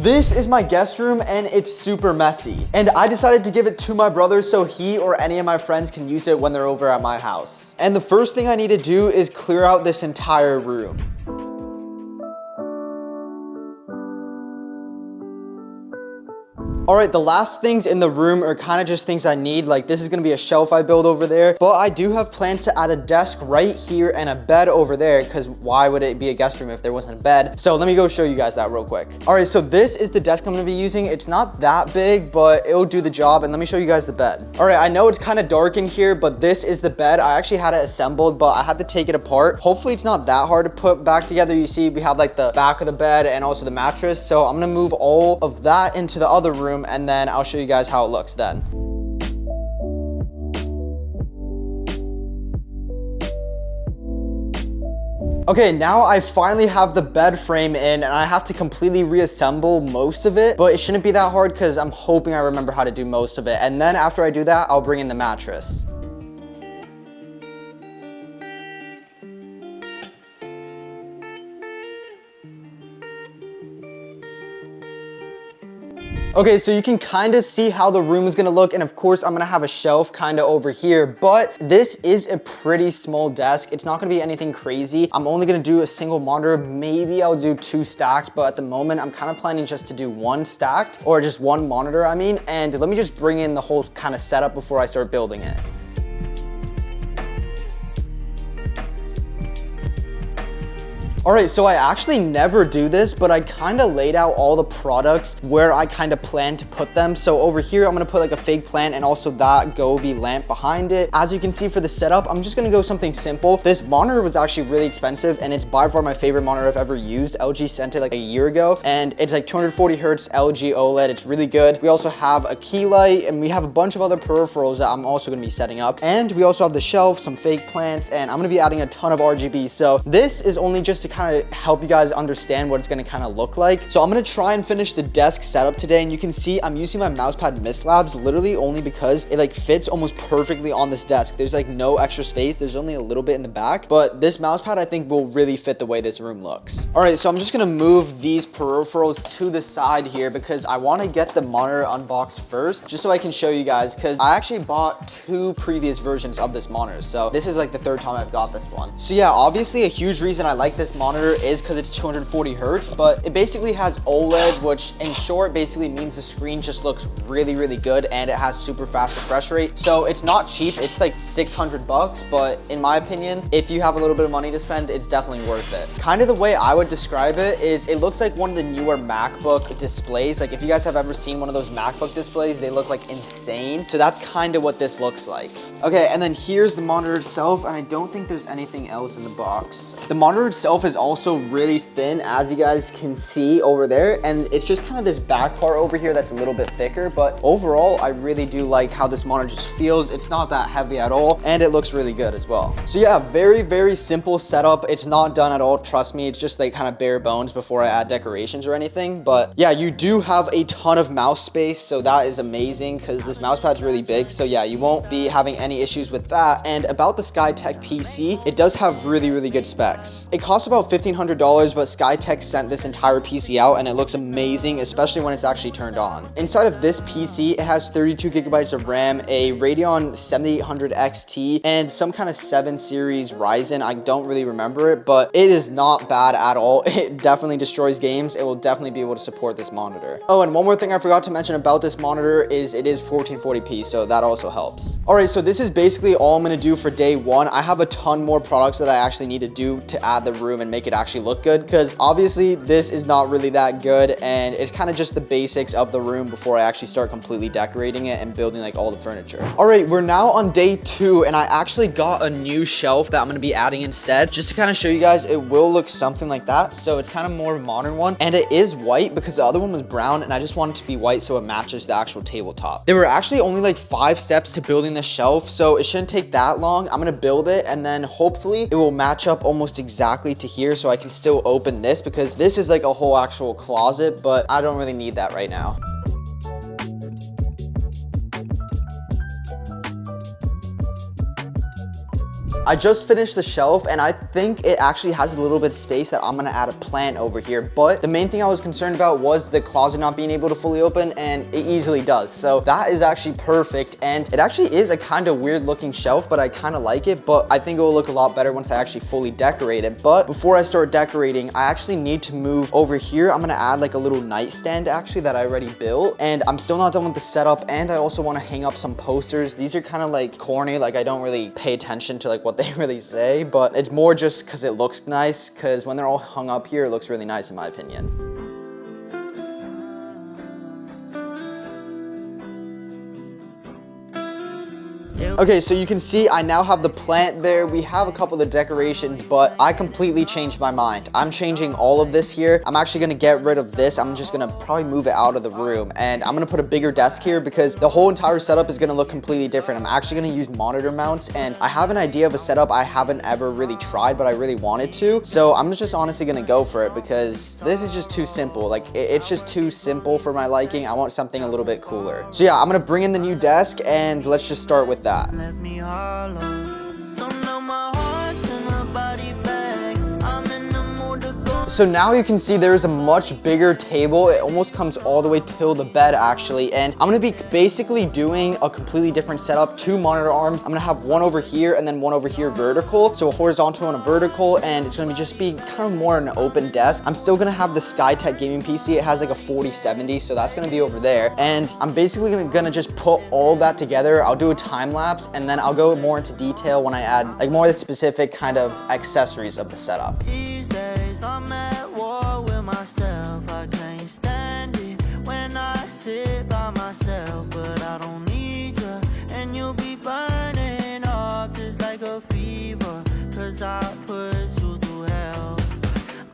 This is my guest room and it's super messy. And I decided to give it to my brother so he or any of my friends can use it when they're over at my house. And the first thing I need to do is clear out this entire room. All right, the last things in the room are kind of just things I need. Like this is gonna be a shelf I build over there, but I do have plans to add a desk right here and a bed over there, because why would it be a guest room if there wasn't a bed? So let me go show you guys that real quick. All right, so this is the desk I'm gonna be using. It's not that big, but it'll do the job. And let me show you guys the bed. All right, I know it's kind of dark in here, but this is the bed. I actually had it assembled, but I had to take it apart. Hopefully it's not that hard to put back together. You see, we have like the back of the bed and also the mattress. So I'm gonna move all of that into the other room, and then I'll show you guys how it looks then. Okay, now I finally have the bed frame in and I have to completely reassemble most of it, but it shouldn't be that hard because I'm hoping I remember how to do most of it. And then after I do that, I'll bring in the mattress. Okay, so you can kind of see how the room is gonna look, and of course I'm gonna have a shelf kind of over here, but this is a pretty small desk. It's not gonna be anything crazy. I'm only gonna do a single monitor. Maybe I'll do 2 stacked, but at the moment I'm kind of planning just to do 1 stacked, or just 1 monitor, I mean. And let me just bring in the whole kind of setup before I start building it. All right, so I actually never do this, but I kind of laid out all the products where I kind of plan to put them. So over here, I'm gonna put like a fake plant and also that Govee lamp behind it. As you can see for the setup, I'm just gonna go something simple. This monitor was actually really expensive and it's by far my favorite monitor I've ever used. LG sent it like a year ago and it's like 240 hertz LG OLED. It's really good. We also have a key light and we have a bunch of other peripherals that I'm also gonna be setting up. And we also have the shelf, some fake plants, and I'm gonna be adding a ton of RGB. So this is only just to kind of help you guys understand what it's gonna kind of look like. So I'm gonna try and finish the desk setup today, and you can see I'm using my mousepad Mist Labs literally only because it like fits almost perfectly on this desk. There's like no extra space. There's only a little bit in the back, but this mousepad I think will really fit the way this room looks. All right, so I'm just gonna move these peripherals to the side here because I want to get the monitor unboxed first, just so I can show you guys, because I actually bought 2 previous versions of this monitor. So this is like the 3rd time I've got this one. So yeah, obviously a huge reason I like this monitor is because it's 240 hertz, but it basically has OLED, which in short basically means the screen just looks really, really good, and it has super fast refresh rate. So it's not cheap. It's like 600 bucks, but in my opinion, if you have a little bit of money to spend, it's definitely worth it. Kind of the way I would describe it is it looks like one of the newer MacBook displays. Like if you guys have ever seen one of those MacBook displays, they look like insane. So that's kind of what this looks like. Okay, and then here's the monitor itself, and I don't think there's anything else in the box. The monitor itself is also really thin, as you guys can see over there, and it's just kind of this back part over here that's a little bit thicker, but overall I really do like how this monitor just feels. It's not that heavy at all, and it looks really good as well. So yeah, very, very simple setup. It's not done at all, trust me. It's just like kind of bare bones before I add decorations or anything. But yeah, you do have a ton of mouse space, so that is amazing because this mouse pad's really big. So yeah, you won't be having any issues with that. And about the Skytech PC, it does have really, really good specs. It costs about $1,500, but Skytech sent this entire PC out and it looks amazing, especially when it's actually turned on. Inside of this PC, it has 32 gigabytes of RAM, a Radeon 7800 XT, and some kind of 7 series Ryzen. I don't really remember it, but it is not bad at all. It definitely destroys games. It will definitely be able to support this monitor. Oh, and one more thing I forgot to mention about this monitor is it is 1440p, so that also helps. All right, so this is basically all I'm gonna do for day 1. I have a ton more products that I actually need to do to add the room and make it actually look good, because obviously this is not really that good, and it's kind of just the basics of the room before I actually start completely decorating it and building like all the furniture. All right, we're now on day 2, and I actually got a new shelf that I'm gonna be adding instead, just to kind of show you guys. It will look something like that, so it's kind of more of a modern one, and it is white because the other one was brown, and I just want it to be white so it matches the actual tabletop. There were actually only like 5 steps to building the shelf, so it shouldn't take that long. I'm gonna build it, and then hopefully it will match up almost exactly to here, so I can still open this, because this is like a whole actual closet, but I don't really need that right now. I just finished the shelf and I think it actually has a little bit of space that I'm gonna add a plant over here. But the main thing I was concerned about was the closet not being able to fully open, and it easily does. So that is actually perfect. And it actually is a kind of weird looking shelf, but I kind of like it. But I think it will look a lot better once I actually fully decorate it. But before I start decorating, I actually need to move over here. I'm gonna add like a little nightstand actually that I already built. And I'm still not done with the setup. And I also want to hang up some posters. These are kind of like corny. Like I don't really pay attention to like what they really say, but it's more just because it looks nice, because when they're all hung up here, it looks really nice in my opinion. Okay, so you can see I now have the plant there. We have a couple of the decorations, but I completely changed my mind. I'm changing all of this here. I'm actually gonna get rid of this. I'm just gonna probably move it out of the room, and I'm gonna put a bigger desk here because the whole entire setup is gonna look completely different. I'm actually gonna use monitor mounts, and I have an idea of a setup I haven't ever really tried, but I really wanted to. So I'm just honestly gonna go for it because this is just too simple. Like it's just too simple for my liking. I want something a little bit cooler. So yeah, I'm gonna bring in the new desk and let's just start with that. Left me hollow. So now my heart's in a body bag. I'm in the mood to go. So now you can see there is a much bigger table. It almost comes all the way till the bed actually. And I'm gonna be basically doing a completely different setup. 2 monitor arms. I'm gonna have one over here and then one over here vertical. So a horizontal and a vertical, and it's gonna just be kind of more an open desk. I'm still gonna have the Skytech gaming PC. It has like a 4070, so that's gonna be over there. And I'm basically gonna just put all that together. I'll do a time lapse and then I'll go more into detail when I add like more of the specific kind of accessories of the setup. These days I'm at war with myself. I can't stand it when I sit by myself, but I don't need you, and you'll be burning up just like a fever, cause I put you through hell.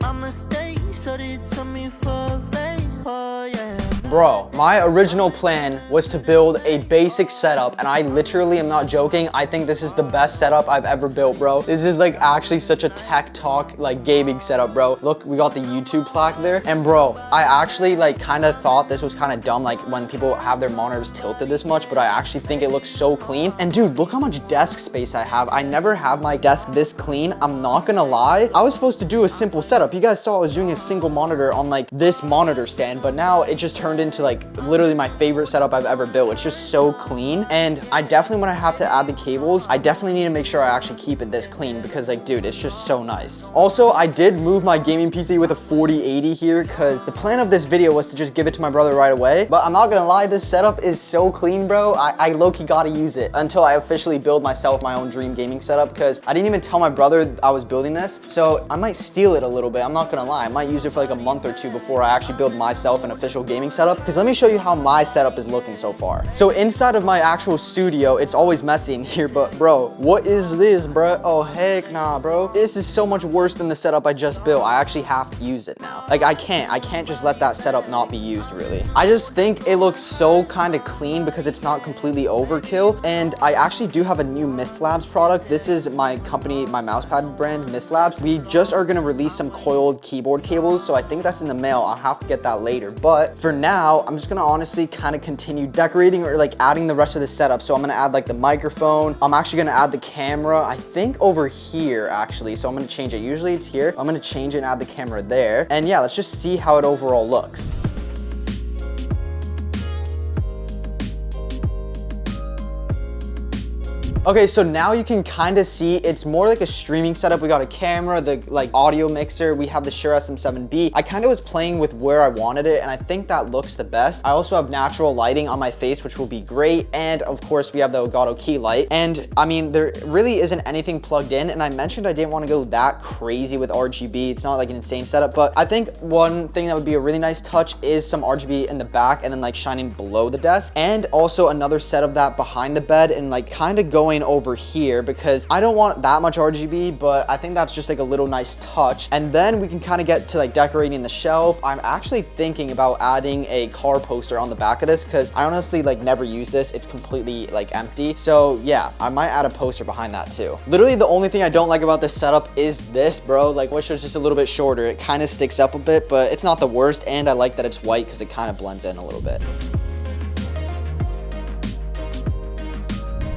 My mistakes are it to me for a face, oh yeah. Bro, my original plan was to build a basic setup, and I literally am not joking. I think this is the best setup I've ever built, bro. This is like actually such a tech talk, like gaming setup, bro. Look, we got the YouTube plaque there. And bro, I actually like kind of thought this was kind of dumb, like when people have their monitors tilted this much, but I actually think it looks so clean. And dude, look how much desk space I have. I never have my desk this clean. I'm not gonna lie. I was supposed to do a simple setup. You guys saw I was doing a single monitor on like this monitor stand, but now it just turned into like literally my favorite setup I've ever built. It's just so clean. And I definitely, when I have to add the cables, I definitely need to make sure I actually keep it this clean because like, dude, it's just so nice. Also, I did move my gaming PC with a 4080 here because the plan of this video was to just give it to my brother right away. But I'm not gonna lie, this setup is so clean, bro. I low-key gotta use it until I officially build myself my own dream gaming setup, because I didn't even tell my brother I was building this. So I might steal it a little bit. I'm not gonna lie. I might use it for like a month or 2 before I actually build myself an official gaming setup, because let me show you how my setup is looking so far. So inside of my actual studio, it's always messy in here, but bro, what is this, bro? Oh, heck nah, bro. This is so much worse than the setup I just built. I actually have to use it now. Like I can't just let that setup not be used really. I just think it looks so kind of clean because it's not completely overkill. And I actually do have a new Mist Labs product. This is my company, my mousepad brand, Mist Labs. We just are gonna release some coiled keyboard cables, so I think that's in the mail. I'll have to get that later. But for now, I'm just gonna honestly kind of continue decorating or like adding the rest of the setup. So I'm gonna add like the microphone. I'm actually gonna add the camera, I think over here actually. So I'm gonna change it. Usually it's here. I'm gonna change it and add the camera there. And yeah, let's just see how it overall looks. Okay, so now you can kind of see it's more like a streaming setup. We got a camera, the like audio mixer, we have the Shure SM7B. I kind of was playing with where I wanted it, and I think that looks the best. I also have natural lighting on my face, which will be great. And of course we have the Elgato key light. And I mean, there really isn't anything plugged in. And I mentioned I didn't want to go that crazy with RGB. It's not like an insane setup, but I think one thing that would be a really nice touch is some RGB in the back and then like shining below the desk. And also another set of that behind the bed and like kind of going over here, because I don't want that much RGB, but I think that's just like a little nice touch. And then we can kind of get to like decorating the shelf. I'm actually thinking about adding a car poster on the back of this because I honestly like never use this. It's completely like empty. So yeah, I might add a poster behind that too. Literally the only thing I don't like about this setup is this, bro. Like wish it was just a little bit shorter. It kind of sticks up a bit, but it's not the worst. And I like that it's white because it kind of blends in a little bit.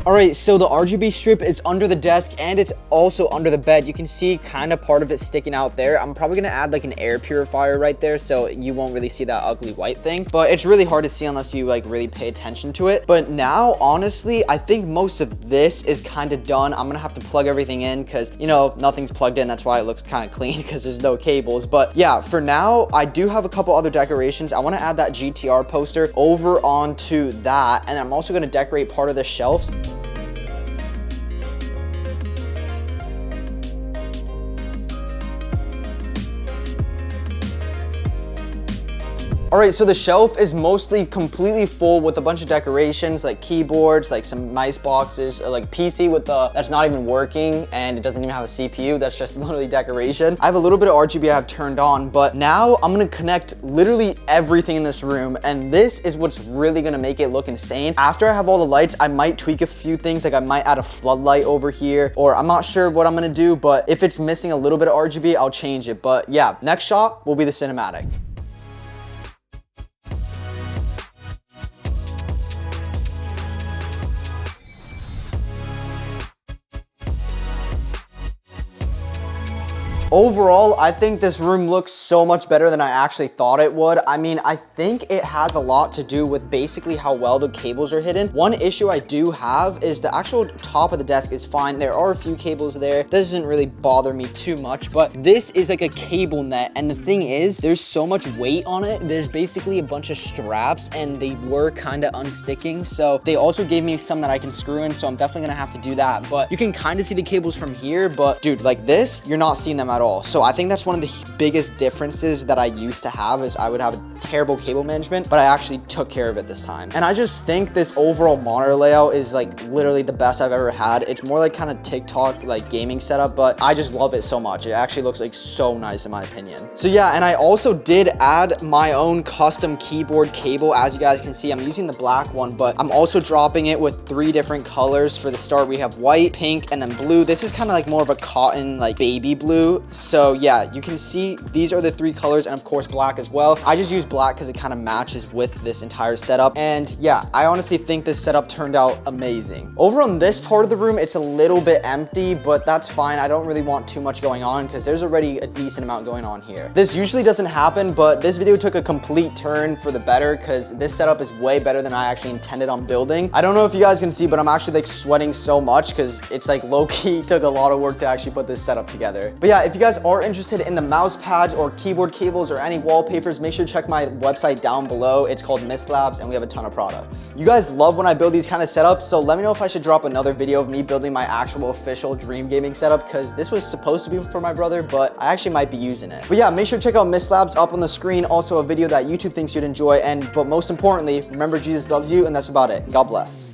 All right, so the RGB strip is under the desk and it's also under the bed. You can see kind of part of it sticking out there. I'm probably gonna add like an air purifier right there so you won't really see that ugly white thing, but it's really hard to see unless you like really pay attention to it. But now, honestly, I think most of this is kind of done. I'm gonna have to plug everything in because, you know, nothing's plugged in. That's why it looks kind of clean because there's no cables. But yeah, for now, I do have a couple other decorations. I wanna add that GTR poster over onto that. And I'm also gonna decorate part of the shelves. All right, so the shelf is mostly completely full with a bunch of decorations like keyboards, like some mice boxes, or like PC with that's not even working and it doesn't even have a CPU. That's just literally decoration. I have a little bit of RGB I have turned on, but now I'm gonna connect literally everything in this room, and this is what's really gonna make it look insane. After I have all the lights, I might tweak a few things, like I might add a floodlight over here, or I'm not sure what I'm gonna do, but if it's missing a little bit of RGB, I'll change it. But yeah, next shot will be the cinematic. Overall, I think this room looks so much better than I actually thought it would. I mean, I think it has a lot to do with basically how well the cables are hidden. One issue I do have is the actual top of the desk is fine. There are a few cables there. That doesn't really bother me too much, but this is like a cable net. And the thing is, there's so much weight on it. There's basically a bunch of straps and they were kind of unsticking. So they also gave me some that I can screw in. So I'm definitely gonna have to do that. But you can kind of see the cables from here, but dude, like this, you're not seeing them at all. So I think that's one of the biggest differences that I used to have is I would have a terrible cable management, but I actually took care of it this time. And I just think this overall monitor layout is like literally the best I've ever had. It's more like kind of TikTok like gaming setup, but I just love it so much. It actually looks like so nice in my opinion. So yeah, and I also did add my own custom keyboard cable. As you guys can see, I'm using the black one, but I'm also dropping it with 3 different colors. For the start, we have white, pink, and then blue. This is kind of like more of a cotton, like baby blue. So yeah, you can see these are the 3 colors, and of course black as well. I just use black because it kind of matches with this entire setup. And yeah, I honestly think this setup turned out amazing. Over on this part of the room, it's a little bit empty, but that's fine. I don't really want too much going on because there's already a decent amount going on here. This usually doesn't happen, but this video took a complete turn for the better because this setup is way better than I actually intended on building. I don't know if you guys can see, but I'm actually like sweating so much because it's like low-key took a lot of work to actually put this setup together. But yeah, if you guys are interested in the mouse pads or keyboard cables or any wallpapers, make sure to check my website down below. It's called Mist Labs and we have a ton of products. You guys love when I build these kind of setups, so let me know if I should drop another video of me building my actual official dream gaming setup because this was supposed to be for my brother, but I actually might be using it. But yeah, make sure to check out Mist Labs up on the screen. Also a video that YouTube thinks you'd enjoy, but most importantly, remember Jesus loves you, and that's about it. God bless.